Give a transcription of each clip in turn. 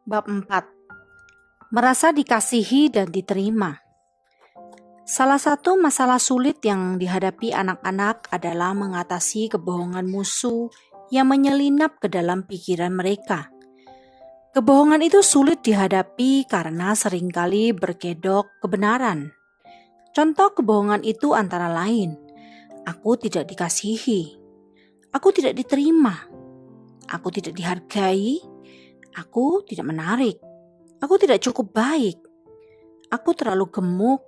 Bab 4. Merasa dikasihi dan diterima. Salah satu masalah sulit yang dihadapi anak-anak adalah mengatasi kebohongan musuh yang menyelinap ke dalam pikiran mereka. Kebohongan itu sulit dihadapi karena seringkali berkedok kebenaran. Contoh kebohongan itu antara lain, aku tidak dikasihi, aku tidak diterima, aku tidak dihargai, aku tidak menarik, aku tidak cukup baik, aku terlalu gemuk,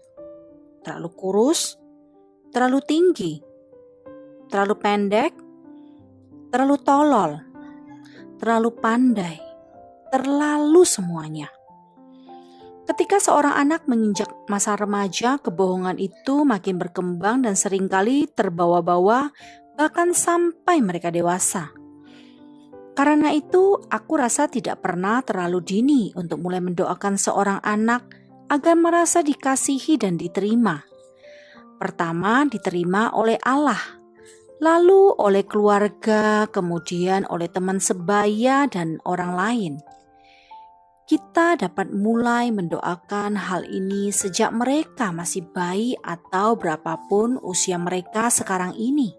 terlalu kurus, terlalu tinggi, terlalu pendek, terlalu tolol, terlalu pandai, terlalu semuanya. Ketika seorang anak menginjak masa remaja, kebohongan itu makin berkembang dan seringkali terbawa-bawa bahkan sampai mereka dewasa. Karena itu, aku rasa tidak pernah terlalu dini untuk mulai mendoakan seorang anak agar merasa dikasihi dan diterima. Pertama, diterima oleh Allah, lalu oleh keluarga, kemudian oleh teman sebaya dan orang lain. Kita dapat mulai mendoakan hal ini sejak mereka masih bayi atau berapapun usia mereka sekarang ini,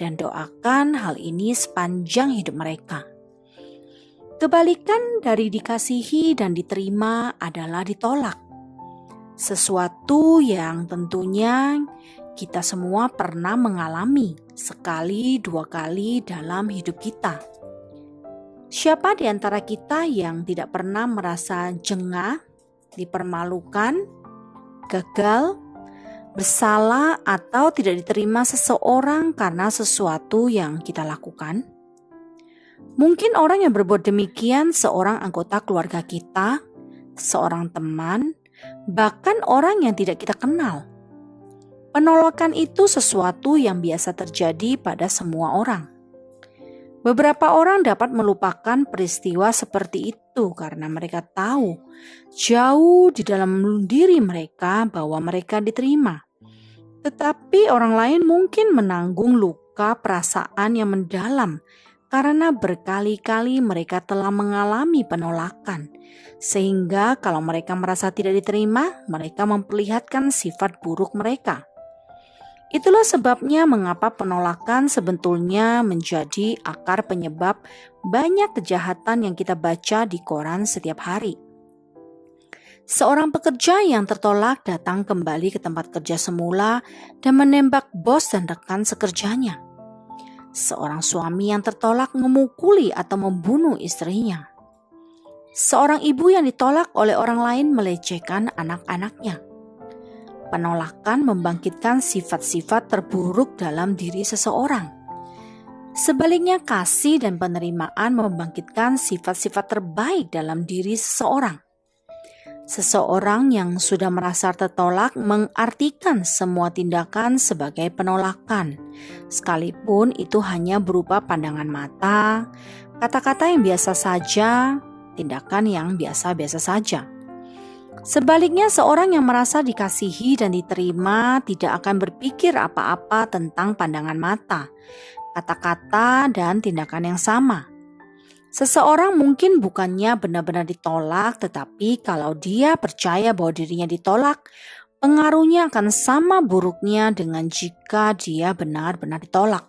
dan doakan hal ini sepanjang hidup mereka. Kebalikan dari dikasihi dan diterima adalah ditolak. Sesuatu yang tentunya kita semua pernah mengalami sekali, dua kali dalam hidup kita. Siapa di antara kita yang tidak pernah merasa jengah, dipermalukan, gagal, bersalah, atau tidak diterima seseorang karena sesuatu yang kita lakukan? Mungkin orang yang berbuat demikian seorang anggota keluarga kita, seorang teman, bahkan orang yang tidak kita kenal. Penolakan itu sesuatu yang biasa terjadi pada semua orang. Beberapa orang dapat melupakan peristiwa seperti itu karena mereka tahu jauh di dalam diri mereka bahwa mereka diterima. Tetapi orang lain mungkin menanggung luka perasaan yang mendalam karena berkali-kali mereka telah mengalami penolakan. Sehingga kalau mereka merasa tidak diterima, mereka memperlihatkan sifat buruk mereka. Itulah sebabnya mengapa penolakan sebetulnya menjadi akar penyebab banyak kejahatan yang kita baca di koran setiap hari. Seorang pekerja yang tertolak datang kembali ke tempat kerja semula dan menembak bos dan rekan sekerjanya. Seorang suami yang tertolak memukuli atau membunuh istrinya. Seorang ibu yang ditolak oleh orang lain melecehkan anak-anaknya. Penolakan membangkitkan sifat-sifat terburuk dalam diri seseorang. Sebaliknya, kasih dan penerimaan membangkitkan sifat-sifat terbaik dalam diri seseorang. Seseorang yang sudah merasa tertolak mengartikan semua tindakan sebagai penolakan, sekalipun itu hanya berupa pandangan mata, kata-kata yang biasa saja, tindakan yang biasa-biasa saja. Sebaliknya, seorang yang merasa dikasihi dan diterima tidak akan berpikir apa-apa tentang pandangan mata, kata-kata, dan tindakan yang sama. Seseorang mungkin bukannya benar-benar ditolak, tetapi kalau dia percaya bahwa dirinya ditolak, pengaruhnya akan sama buruknya dengan jika dia benar-benar ditolak.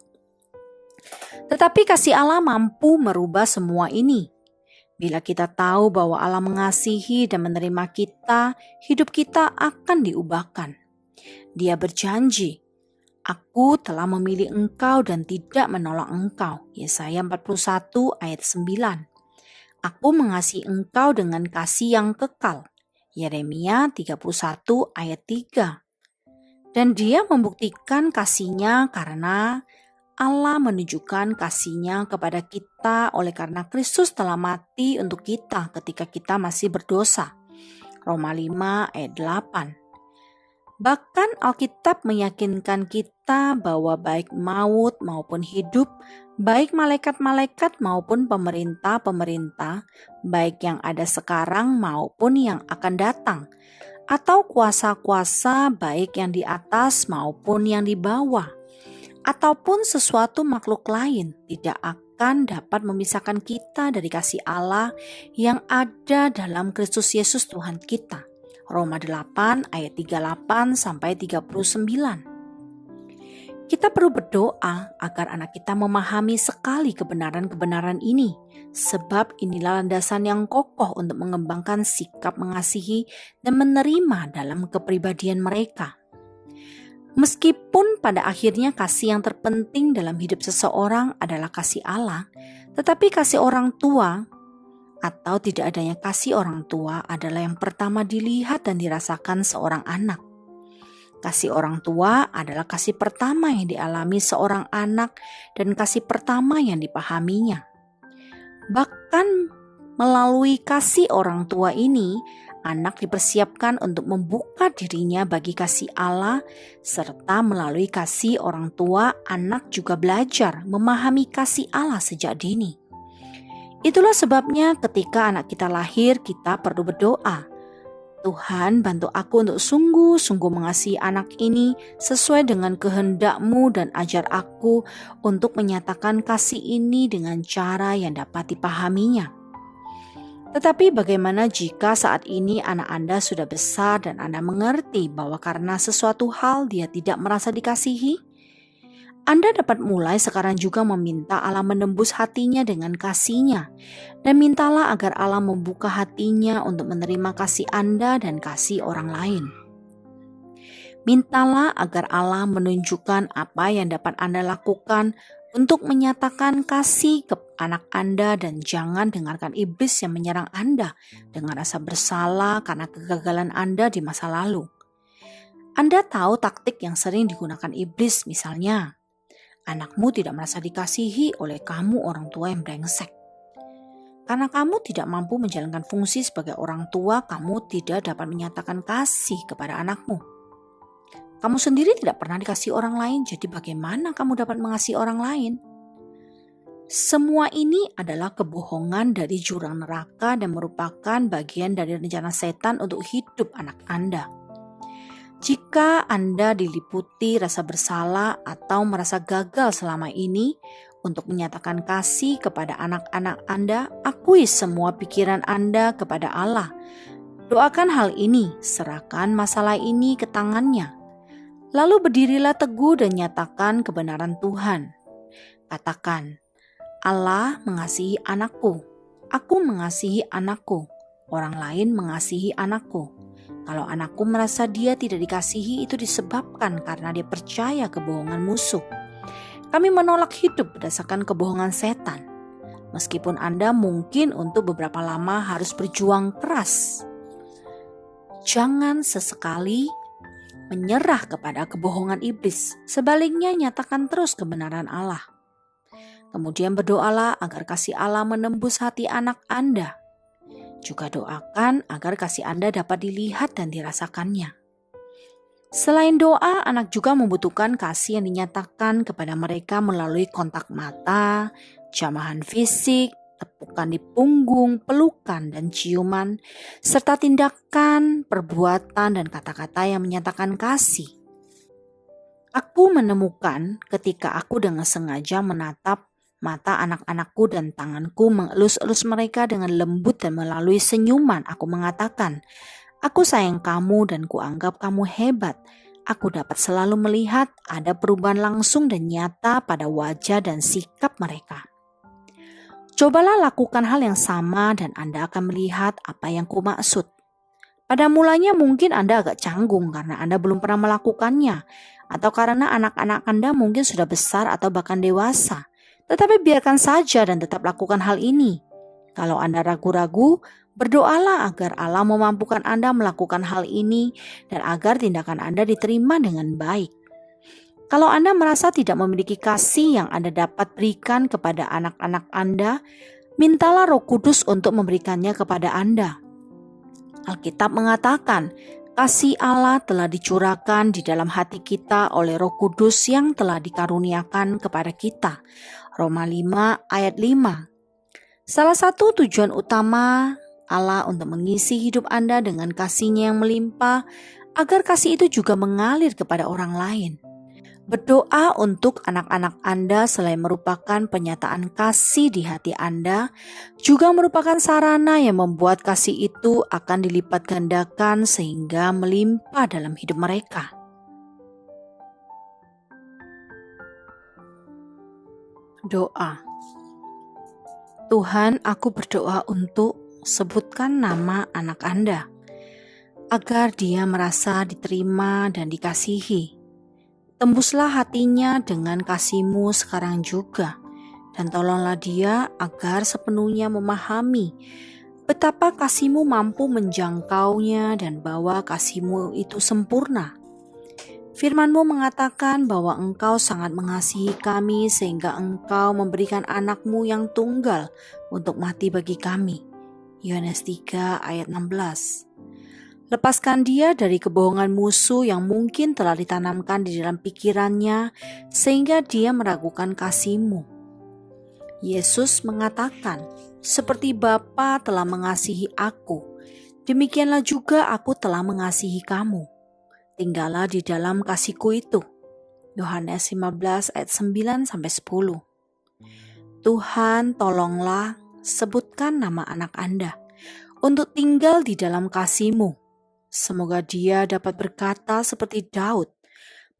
Tetapi kasih Allah mampu merubah semua ini. Bila kita tahu bahwa Allah mengasihi dan menerima kita, hidup kita akan diubahkan. Dia berjanji, "Aku telah memilih engkau dan tidak menolak engkau." Yesaya 41 ayat 9. "Aku mengasihi engkau dengan kasih yang kekal." Yeremia 31 ayat 3. Dan dia membuktikan kasihnya karena Allah menunjukkan kasih-Nya kepada kita oleh karena Kristus telah mati untuk kita ketika kita masih berdosa. Roma 5 ayat 8. Bahkan Alkitab meyakinkan kita bahwa baik maut maupun hidup, baik malaikat-malaikat maupun pemerintah-pemerintah, baik yang ada sekarang maupun yang akan datang, atau kuasa-kuasa baik yang di atas maupun yang di bawah, ataupun sesuatu makhluk lain tidak akan dapat memisahkan kita dari kasih Allah yang ada dalam Kristus Yesus Tuhan kita. Roma 8 ayat 38 sampai 39. Kita perlu berdoa agar anak kita memahami sekali kebenaran-kebenaran ini, sebab inilah landasan yang kokoh untuk mengembangkan sikap mengasihi dan menerima dalam kepribadian mereka. Meskipun pada akhirnya kasih yang terpenting dalam hidup seseorang adalah kasih Allah, tetapi kasih orang tua atau tidak adanya kasih orang tua adalah yang pertama dilihat dan dirasakan seorang anak. Kasih orang tua adalah kasih pertama yang dialami seorang anak dan kasih pertama yang dipahaminya. Bahkan melalui kasih orang tua ini, anak dipersiapkan untuk membuka dirinya bagi kasih Allah, serta melalui kasih orang tua, anak juga belajar memahami kasih Allah sejak dini. Itulah sebabnya ketika anak kita lahir, kita perlu berdoa, Tuhan, bantu aku untuk sungguh-sungguh mengasihi anak ini sesuai dengan kehendak-Mu dan ajar aku untuk menyatakan kasih ini dengan cara yang dapat dipahaminya. Tetapi bagaimana jika saat ini anak Anda sudah besar dan Anda mengerti bahwa karena sesuatu hal dia tidak merasa dikasihi? Anda dapat mulai sekarang juga meminta Allah menembus hatinya dengan kasih-Nya, dan mintalah agar Allah membuka hatinya untuk menerima kasih Anda dan kasih orang lain. Mintalah agar Allah menunjukkan apa yang dapat Anda lakukan untuk menyatakan kasih ke anak Anda, dan jangan dengarkan iblis yang menyerang Anda dengan rasa bersalah karena kegagalan Anda di masa lalu. Anda tahu taktik yang sering digunakan iblis, misalnya, anakmu tidak merasa dikasihi oleh kamu orang tua yang brengsek. Karena kamu tidak mampu menjalankan fungsi sebagai orang tua, kamu tidak dapat menyatakan kasih kepada anakmu. Kamu sendiri tidak pernah dikasihi orang lain, jadi bagaimana kamu dapat mengasihi orang lain? Semua ini adalah kebohongan dari jurang neraka dan merupakan bagian dari rencana setan untuk hidup anak Anda. Jika Anda diliputi rasa bersalah atau merasa gagal selama ini untuk menyatakan kasih kepada anak-anak Anda, akui semua pikiran Anda kepada Allah. Doakan hal ini, serahkan masalah ini ke tangan-Nya. Lalu berdirilah teguh dan nyatakan kebenaran Tuhan. Katakan, Allah mengasihi anakku, aku mengasihi anakku, orang lain mengasihi anakku. Kalau anakku merasa dia tidak dikasihi, itu disebabkan karena dia percaya kebohongan musuh. Kami menolak hidup berdasarkan kebohongan setan. Meskipun Anda mungkin untuk beberapa lama harus berjuang keras. Jangan sesekali menyerah kepada kebohongan iblis. Sebaliknya nyatakan terus kebenaran Allah. Kemudian berdoalah agar kasih Allah menembus hati anak Anda. Juga doakan agar kasih Anda dapat dilihat dan dirasakannya. Selain doa, anak juga membutuhkan kasih yang dinyatakan kepada mereka melalui kontak mata, jamahan fisik, tepukan di punggung, pelukan dan ciuman, serta tindakan, perbuatan, dan kata-kata yang menyatakan kasih. Aku menemukan ketika aku dengan sengaja menatap mata anak-anakku dan tanganku mengelus-elus mereka dengan lembut dan melalui senyuman aku mengatakan, aku sayang kamu dan kuanggap kamu hebat. Aku dapat selalu melihat ada perubahan langsung dan nyata pada wajah dan sikap mereka. Cobalah lakukan hal yang sama dan Anda akan melihat apa yang kumaksud. Pada mulanya mungkin Anda agak canggung karena Anda belum pernah melakukannya, atau karena anak-anak Anda mungkin sudah besar atau bahkan dewasa. Tetapi biarkan saja dan tetap lakukan hal ini. Kalau Anda ragu-ragu, berdoalah agar Allah memampukan Anda melakukan hal ini dan agar tindakan Anda diterima dengan baik. Kalau Anda merasa tidak memiliki kasih yang Anda dapat berikan kepada anak-anak Anda, mintalah Roh Kudus untuk memberikannya kepada Anda. Alkitab mengatakan, kasih Allah telah dicurahkan di dalam hati kita oleh Roh Kudus yang telah dikaruniakan kepada kita. Roma 5 ayat 5. Salah satu tujuan utama Allah untuk mengisi hidup Anda dengan kasih-Nya yang melimpah, agar kasih itu juga mengalir kepada orang lain. Berdoa untuk anak-anak Anda selain merupakan penyataan kasih di hati Anda, juga merupakan sarana yang membuat kasih itu akan dilipat gandakan sehingga melimpah dalam hidup mereka. Doa. Tuhan, aku berdoa untuk sebutkan nama anak Anda, agar dia merasa diterima dan dikasihi. Tembuslah hatinya dengan kasih-Mu sekarang juga, dan tolonglah dia agar sepenuhnya memahami betapa kasih-Mu mampu menjangkaunya dan bahwa kasih-Mu itu sempurna. Firman-Mu mengatakan bahwa Engkau sangat mengasihi kami sehingga Engkau memberikan anak-Mu yang tunggal untuk mati bagi kami. Yohanes 3 ayat 16. Lepaskan dia dari kebohongan musuh yang mungkin telah ditanamkan di dalam pikirannya sehingga dia meragukan kasih-Mu. Yesus mengatakan, seperti Bapa telah mengasihi aku, demikianlah juga aku telah mengasihi kamu. Tinggallah di dalam kasih-Ku itu. Yohanes 15 ayat 9-10. Tuhan, tolonglah sebutkan nama anak Anda untuk tinggal di dalam kasih-Mu. Semoga dia dapat berkata seperti Daud,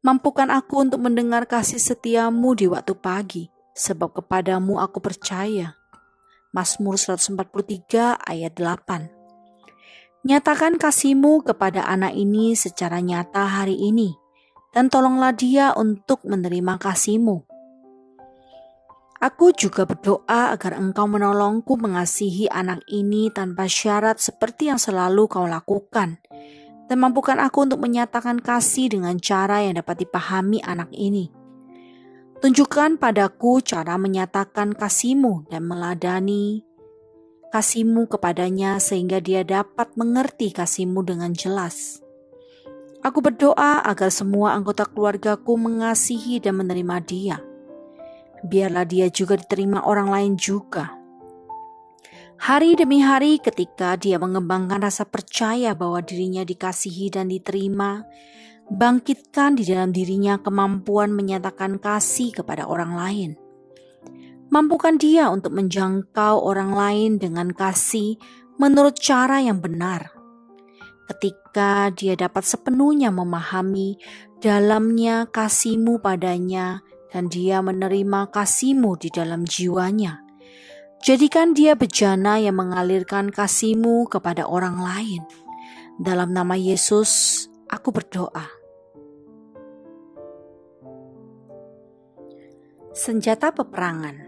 mampukan aku untuk mendengar kasih setia-Mu di waktu pagi, sebab kepadamu aku percaya. Mazmur 143 ayat 8. Nyatakan kasih-Mu kepada anak ini secara nyata hari ini, dan tolonglah dia untuk menerima kasih-Mu. Aku juga berdoa agar Engkau menolongku mengasihi anak ini tanpa syarat seperti yang selalu Kau lakukan, dan mampukan aku untuk menyatakan kasih dengan cara yang dapat dipahami anak ini. Tunjukkan padaku cara menyatakan kasih-Mu dan meladani kasih-Mu kepadanya sehingga dia dapat mengerti kasih-Mu dengan jelas. Aku berdoa agar semua anggota keluargaku mengasihi dan menerima dia. Biarlah dia juga diterima orang lain juga. Hari demi hari ketika dia mengembangkan rasa percaya bahwa dirinya dikasihi dan diterima, bangkitkan di dalam dirinya kemampuan menyatakan kasih kepada orang lain. Mampukan dia untuk menjangkau orang lain dengan kasih menurut cara yang benar. Ketika dia dapat sepenuhnya memahami dalamnya kasih-Mu padanya dan dia menerima kasih-Mu di dalam jiwanya, jadikan dia bejana yang mengalirkan kasih-Mu kepada orang lain. Dalam nama Yesus, aku berdoa. Senjata peperangan.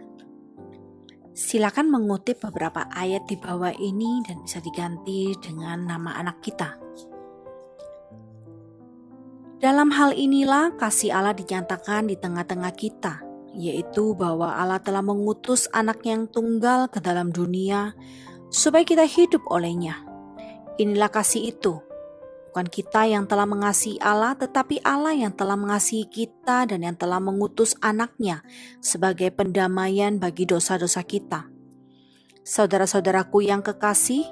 Silakan mengutip beberapa ayat di bawah ini dan bisa diganti dengan nama anak kita. Dalam hal inilah kasih Allah dinyatakan di tengah-tengah kita, yaitu bahwa Allah telah mengutus anak yang tunggal ke dalam dunia supaya kita hidup olehnya. Inilah kasih itu, bukan kita yang telah mengasihi Allah, tetapi Allah yang telah mengasihi kita dan yang telah mengutus anaknya sebagai pendamaian bagi dosa-dosa kita. Saudara-saudaraku yang kekasih,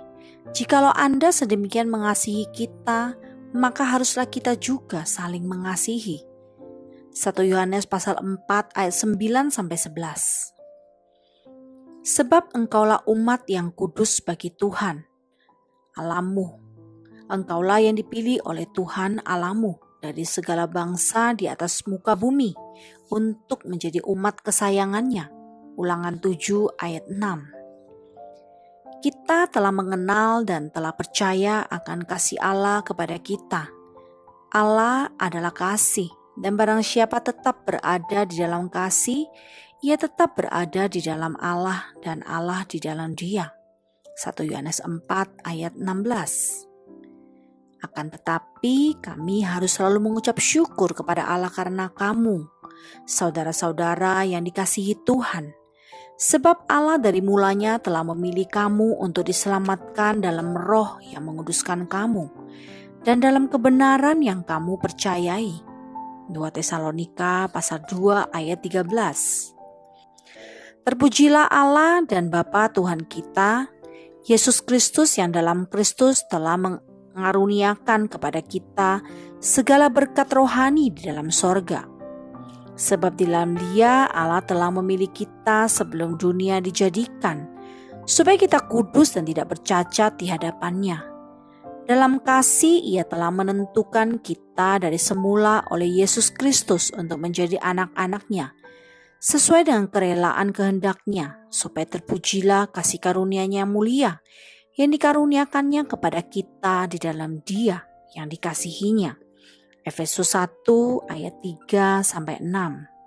jikalau Anda sedemikian mengasihi kita, maka haruslah kita juga saling mengasihi. 1 Yohanes pasal 4 ayat 9-11. Sebab engkaulah umat yang kudus bagi Tuhan Allahmu. Engkaulah yang dipilih oleh Tuhan Allahmu dari segala bangsa di atas muka bumi untuk menjadi umat kesayangannya. Ulangan 7 ayat 6. Kita telah mengenal dan telah percaya akan kasih Allah kepada kita. Allah adalah kasih, dan barang siapa tetap berada di dalam kasih, ia tetap berada di dalam Allah dan Allah di dalam dia. 1 Yohanes 4 ayat 16. Akan tetapi kami harus selalu mengucap syukur kepada Allah karena kamu, saudara-saudara yang dikasihi Tuhan. Sebab Allah dari mulanya telah memilih kamu untuk diselamatkan dalam roh yang menguduskan kamu dan dalam kebenaran yang kamu percayai. 2 Tesalonika pasal 2 ayat 13. Terpujilah Allah dan Bapa Tuhan kita, Yesus Kristus yang dalam Kristus telah mengaruniakan kepada kita segala berkat rohani di dalam sorga. Sebab di dalam Dia Allah telah memilih kita sebelum dunia dijadikan, supaya kita kudus dan tidak bercacat di hadapan-Nya. Dalam kasih Ia telah menentukan kita dari semula oleh Yesus Kristus untuk menjadi anak-anak-Nya, sesuai dengan kerelaan kehendak-Nya, supaya terpujilah kasih karunia-Nya yang mulia, yang dikaruniakannya kepada kita di dalam Dia yang dikasihinya. Efesus 1 ayat 3-6.